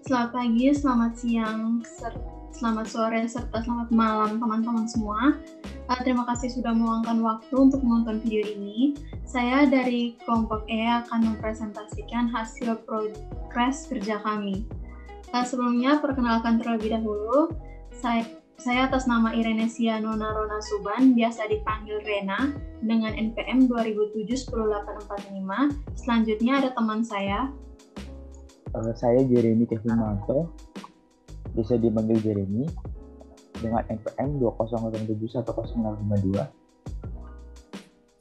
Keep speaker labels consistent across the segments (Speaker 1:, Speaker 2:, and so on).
Speaker 1: Selamat pagi, selamat siang, selamat sore, serta selamat malam teman-teman semua. Terima kasih sudah meluangkan waktu untuk menonton video ini. Saya dari kelompok E akan mempresentasikan hasil progres kerja kami. Sebelumnya, perkenalkan terlebih dahulu, saya atas nama Irene Sianona Rona Suban, biasa dipanggil Rena, dengan NPM 2007-10845. Selanjutnya ada teman saya.
Speaker 2: Saya Jeremy Kevin Manto, bisa dipanggil Jeremy, dengan NPM 2007-10652.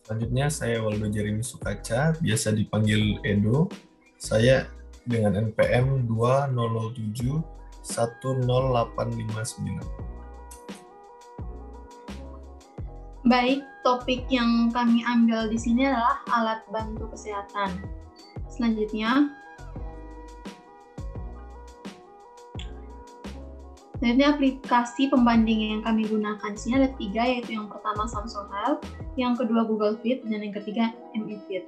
Speaker 3: Selanjutnya saya Waldo Jeremy Sukaca, biasa dipanggil Edo. Saya dengan NPM 2007-10859.
Speaker 1: Baik, topik yang kami ambil di sini adalah alat bantu kesehatan. Selanjutnya aplikasi pembanding yang kami gunakan di sini ada 3, yaitu yang pertama Samsung Health, yang kedua Google Fit, dan yang ketiga ME Fit.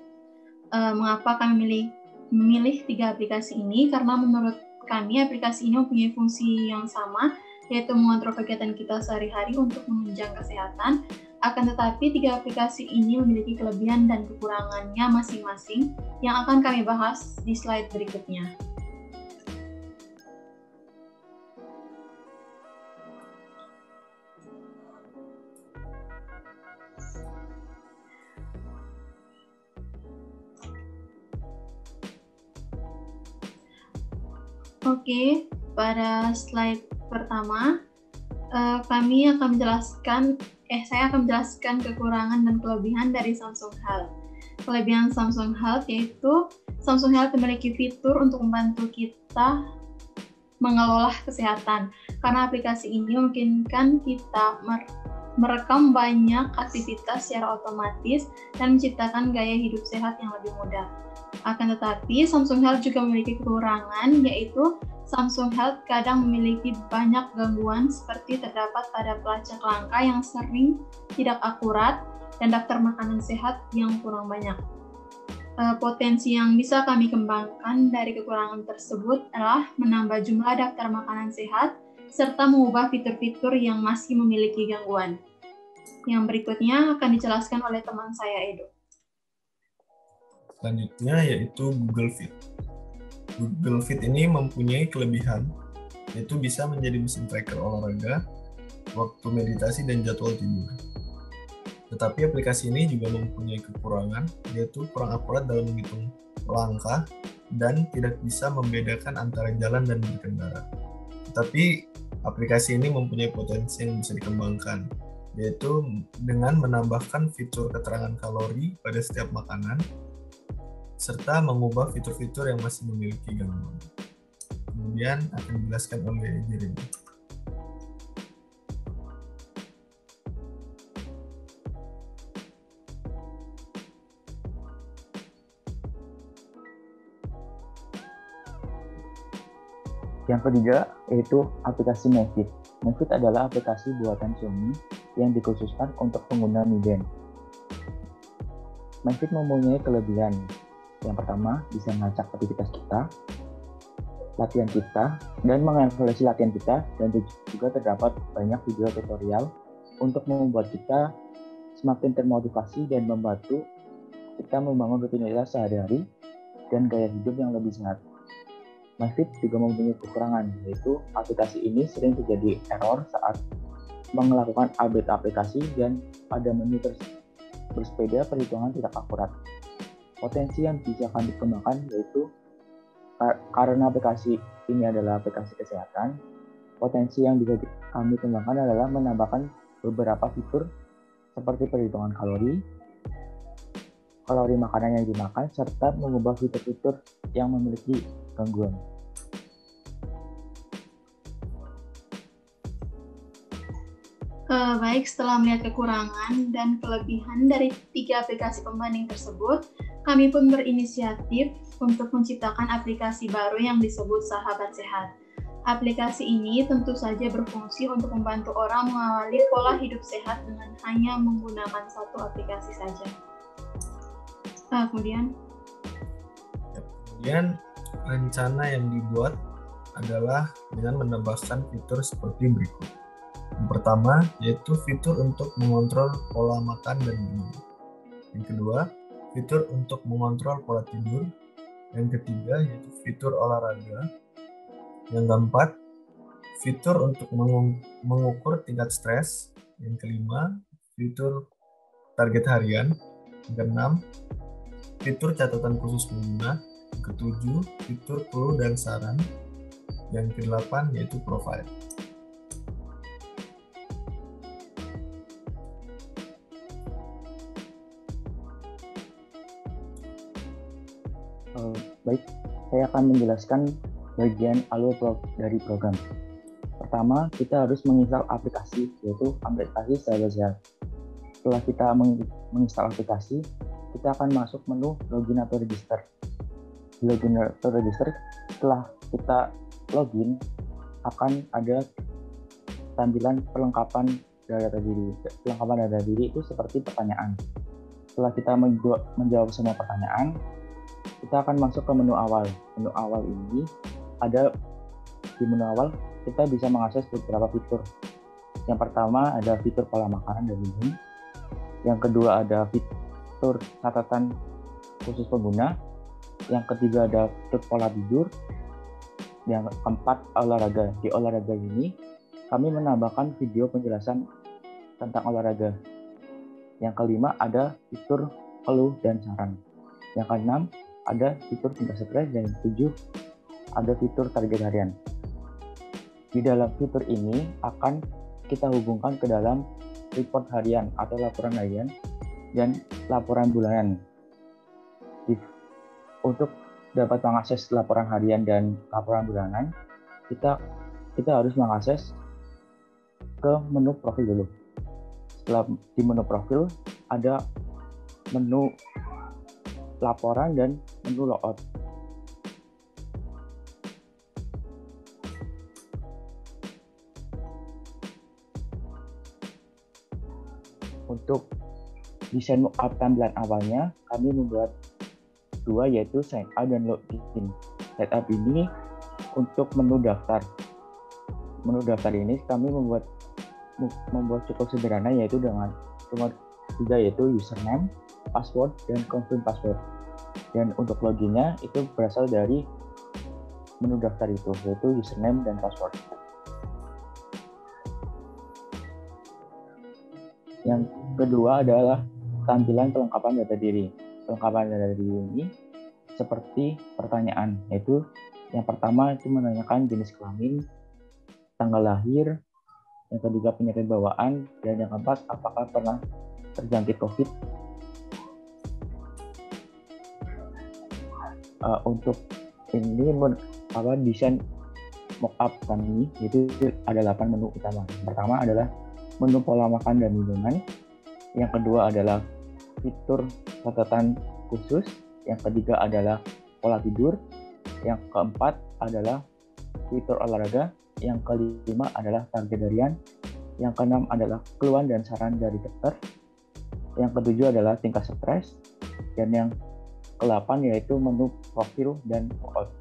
Speaker 1: Mengapa kami memilih 3 aplikasi ini? Karena menurut kami aplikasi ini mempunyai fungsi yang sama, yaitu mengontrol kegiatan kita sehari-hari untuk menunjang kesehatan. Akan tetapi 3 aplikasi ini memiliki kelebihan dan kekurangannya masing-masing yang akan kami bahas di slide berikutnya. Oke, pada slide pertama, saya akan menjelaskan kekurangan dan kelebihan dari Samsung Health. Kelebihan Samsung Health yaitu Samsung Health memiliki fitur untuk membantu kita mengelola kesehatan. Karena aplikasi ini memungkinkan kita merekam banyak aktivitas secara otomatis dan menciptakan gaya hidup sehat yang lebih mudah. Akan tetapi, Samsung Health juga memiliki kekurangan, yaitu Samsung Health kadang memiliki banyak gangguan seperti terdapat pada pelacak langkah yang sering tidak akurat dan daftar makanan sehat yang kurang banyak. Potensi yang bisa kami kembangkan dari kekurangan tersebut adalah menambah jumlah daftar makanan sehat serta mengubah fitur-fitur yang masih memiliki gangguan. Yang berikutnya akan dijelaskan oleh teman saya, Edo.
Speaker 3: Selanjutnya yaitu Google Fit. Google Fit ini mempunyai kelebihan, yaitu bisa menjadi mesin tracker olahraga, waktu meditasi, dan jadwal tidur. Tetapi aplikasi ini juga mempunyai kekurangan, yaitu kurang akurat dalam menghitung langkah dan tidak bisa membedakan antara jalan dan berkendara. Tetapi aplikasi ini mempunyai potensi yang bisa dikembangkan, yaitu dengan menambahkan fitur keterangan kalori pada setiap makanan, serta mengubah fitur-fitur yang masih memiliki gangguan. Kemudian akan dijelaskan oleh Jeremy.
Speaker 2: Yang ketiga yaitu aplikasi MeFit. MeFit adalah aplikasi buatan Xiaomi yang dikhususkan untuk pengguna Mi Band. MeFit mempunyai kelebihan. Yang pertama, bisa melacak aktivitas kita, latihan kita, dan mengevaluasi latihan kita, dan juga terdapat banyak video tutorial untuk membuat kita semakin termotivasi dan membantu kita membangun rutinitas sehari-hari dan gaya hidup yang lebih sehat. MeFit juga mempunyai kekurangan, yaitu aplikasi ini sering terjadi error saat melakukan update aplikasi dan pada menu bersepeda perhitungan tidak akurat. Potensi yang bisa kami kembangkan yaitu karena aplikasi ini adalah aplikasi kesehatan, potensi yang bisa kami kembangkan adalah menambahkan beberapa fitur seperti perhitungan kalori makanan yang dimakan, serta mengubah fitur-fitur yang memiliki gangguan.
Speaker 1: Baik, setelah melihat kekurangan dan kelebihan dari 3 aplikasi pembanding tersebut, kami pun berinisiatif untuk menciptakan aplikasi baru yang disebut Sahabat Sehat. Aplikasi ini tentu saja berfungsi untuk membantu orang mengawali pola hidup sehat dengan hanya menggunakan 1 aplikasi saja. Kemudian
Speaker 3: rencana yang dibuat adalah dengan menambahkan fitur seperti berikut. Yang pertama, yaitu fitur untuk mengontrol pola makan dan minum. Yang kedua, fitur untuk mengontrol pola tidur. Yang ketiga, yaitu fitur olahraga. Yang keempat, fitur untuk mengukur tingkat stres. Yang kelima, fitur target harian. Yang keenam, fitur catatan khusus pengguna. Yang ketujuh, fitur clue dan saran. Yang kedelapan, yaitu profile.
Speaker 2: Baik, saya akan menjelaskan bagian alur dari program. Pertama, kita harus menginstal aplikasi, yaitu aplikasi Sahabat Sehat. Setelah kita menginstal aplikasi, kita akan masuk menu login atau register. Di login atau register, setelah kita login, akan ada tampilan perlengkapan data diri. Perlengkapan data diri itu seperti pertanyaan. Setelah kita menjawab semua pertanyaan, kita akan masuk ke menu awal. Menu awal ini ada di menu awal kita bisa mengakses beberapa fitur. Yang pertama ada fitur pola makanan dan minum. Yang kedua ada fitur catatan khusus pengguna. Yang ketiga ada fitur pola tidur. Yang keempat olahraga. Di olahraga ini kami menambahkan video penjelasan tentang olahraga. Yang kelima ada fitur keluh dan saran. Yang keenam ada fitur tingkat stres, dan yang ketujuh ada fitur target harian. Di dalam fitur ini akan kita hubungkan ke dalam report harian atau laporan harian dan laporan bulanan. Untuk dapat mengakses laporan harian dan laporan bulanan, kita harus mengakses ke menu profil dulu. Setelah di menu profil ada menu laporan dan menu logout. Untuk desain mockup tampilan awalnya, kami membuat dua, yaitu sign out dan login. Setup ini untuk menu daftar. Menu daftar ini kami membuat cukup sederhana, yaitu dengan cuma 3, yaitu username, password, dan confirm password. Dan untuk loginnya itu berasal dari menu daftar itu, yaitu username dan password. Yang kedua adalah tampilan perlengkapan data diri. Perlengkapan data diri ini seperti pertanyaan, yaitu yang pertama itu menanyakan jenis kelamin, tanggal lahir, yang ketiga penyakit bawaan, dan yang keempat apakah pernah terjangkit COVID. Untuk ini desain mockup kami itu ada 8 menu utama. Yang pertama adalah menu pola makan dan minuman. Yang kedua adalah fitur catatan khusus. Yang ketiga adalah pola tidur. Yang keempat adalah fitur olahraga. Yang kelima adalah target harian. Yang keenam adalah keluhan dan saran dari dokter. Yang ketujuh adalah tingkat stres. Dan yang ke-8 yaitu menu profil dan layout.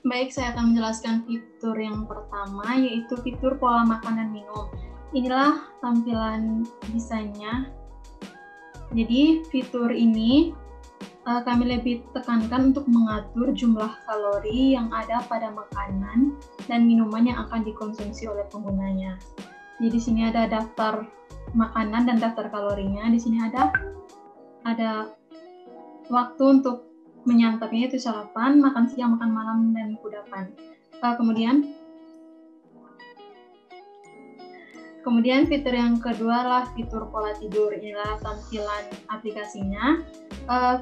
Speaker 1: Baik, saya akan menjelaskan fitur yang pertama, yaitu fitur pola makan dan minum. Inilah tampilan desainnya. Jadi fitur ini kami lebih tekankan untuk mengatur jumlah kalori yang ada pada makanan dan minuman yang akan dikonsumsi oleh penggunanya. Jadi di sini ada daftar makanan dan daftar kalorinya. Di sini ada waktu untuk menyantapnya, itu sarapan, makan siang, makan malam, dan kudapan. Kemudian fitur yang kedua adalah fitur pola tidur. Inilah tampilan aplikasinya.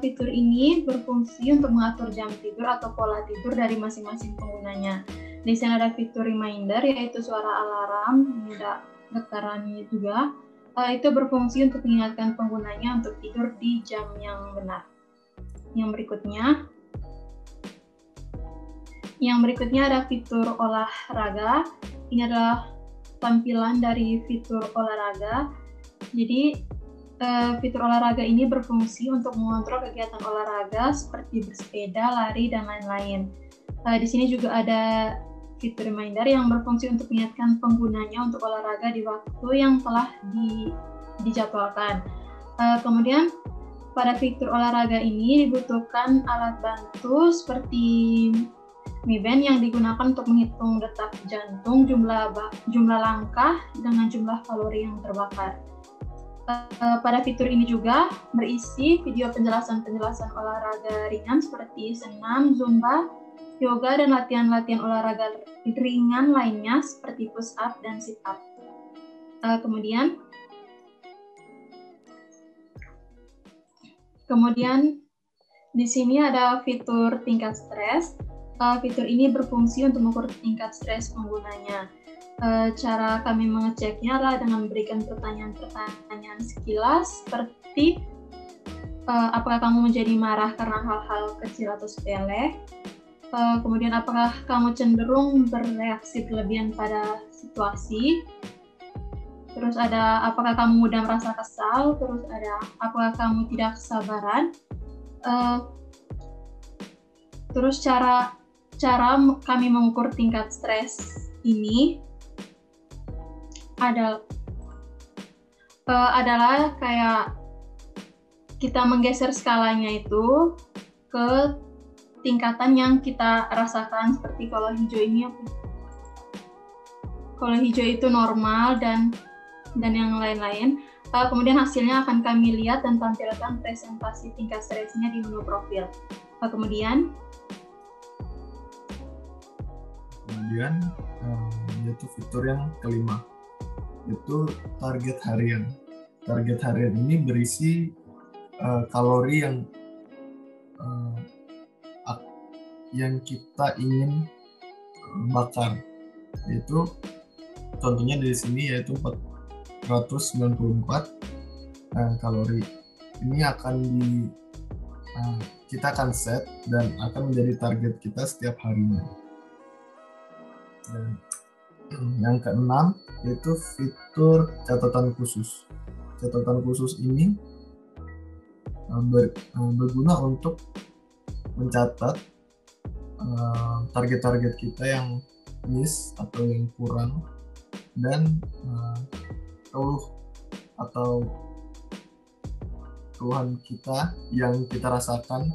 Speaker 1: Fitur ini berfungsi untuk mengatur jam tidur atau pola tidur dari masing-masing penggunanya. Di sini ada fitur reminder, yaitu suara alarm, ada getarannya juga. Itu berfungsi untuk mengingatkan penggunanya untuk tidur di jam yang benar. Yang berikutnya ada fitur olahraga. Ini adalah tampilan dari fitur olahraga. Jadi Fitur olahraga ini berfungsi untuk mengontrol kegiatan olahraga seperti bersepeda, lari, dan lain-lain. Di sini juga ada fitur reminder yang berfungsi untuk mengingatkan penggunanya untuk olahraga di waktu yang telah dijadwalkan. Kemudian pada fitur olahraga ini dibutuhkan alat bantu seperti Mi Band yang digunakan untuk menghitung detak jantung, jumlah langkah dengan jumlah kalori yang terbakar. Pada fitur ini juga berisi video penjelasan-penjelasan olahraga ringan seperti senam, zumba, yoga, dan latihan-latihan olahraga ringan lainnya seperti push up dan sit up. Kemudian di sini ada fitur tingkat stres. Fitur ini berfungsi untuk mengukur tingkat stres penggunanya. Cara kami mengeceknya adalah dengan memberikan pertanyaan-pertanyaan sekilas seperti apakah kamu menjadi marah karena hal-hal kecil atau sepele, kemudian apakah kamu cenderung bereaksi berlebihan pada situasi, terus ada apakah kamu mudah merasa kesal, terus ada apakah kamu tidak kesabaran, terus cara kami mengukur tingkat stres ini adalah kayak kita menggeser skalanya itu ke tingkatan yang kita rasakan, seperti kalau hijau itu normal dan yang lain-lain. Kemudian hasilnya akan kami lihat dan tampilkan presentasi tingkat stresnya di menu profil. Kemudian
Speaker 3: yaitu fitur yang kelima, itu target harian. Target harian ini berisi kalori yang kita ingin bakar, yaitu contohnya dari sini yaitu 494 kalori. Ini kita akan set dan akan menjadi target kita setiap harinya. Dan yang keenam yaitu fitur catatan khusus. Catatan khusus ini berguna untuk mencatat target-target kita yang miss atau yang kurang, dan keluhan kita yang kita rasakan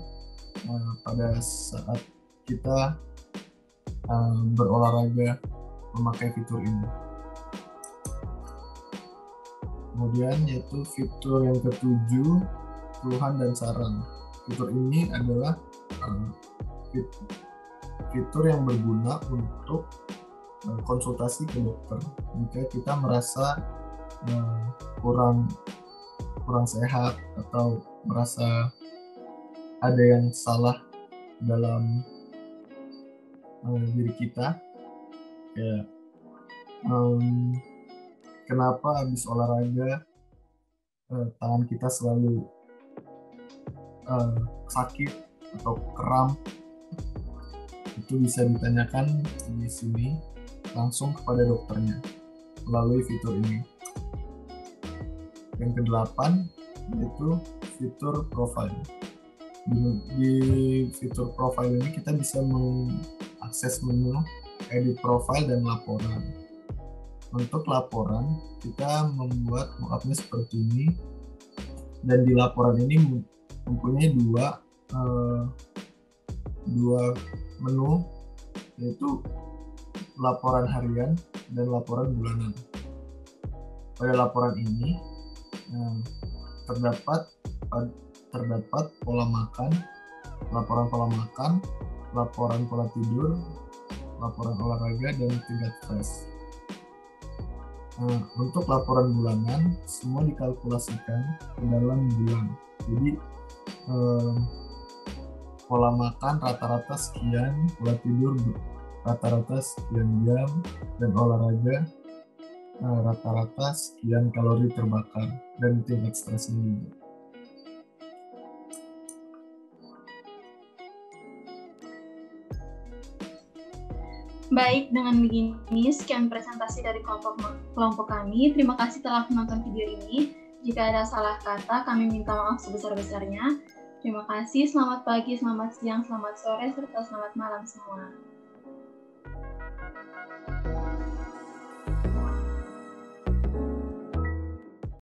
Speaker 3: pada saat kita berolahraga memakai fitur ini. Kemudian yaitu fitur yang ketujuh, keluhan dan saran. Fitur ini adalah fitur yang berguna untuk konsultasi ke dokter jika kita merasa kurang sehat atau merasa ada yang salah dalam diri kita, kayak kenapa habis olahraga tangan kita selalu sakit atau kram. Itu bisa ditanyakan di sini langsung kepada dokternya melalui fitur ini. Yang kedelapan yaitu fitur profile. Di fitur profile ini kita bisa mengakses menu edit profile dan laporan. Untuk laporan kita membuat mockupnya seperti ini, dan di laporan ini mempunyai dua menu, yaitu laporan harian dan laporan bulanan. Pada laporan ini terdapat pola makan, laporan pola makan, laporan pola tidur, laporan olahraga, dan tingkat stres. Untuk laporan bulanan semua dikalkulasikan ke dalam bulan. Jadi pola makan rata-rata sekian, pola tidur rata-rata sekian jam, dan olahraga rata-rata sekian kalori terbakar, dan tingkat stresnya juga.
Speaker 1: Baik, dengan begini sekian presentasi dari kelompok kami. Terima kasih telah menonton video ini. Jika ada salah kata, kami minta maaf sebesar-besarnya. Terima kasih, selamat pagi, selamat siang, selamat sore, serta selamat malam semua.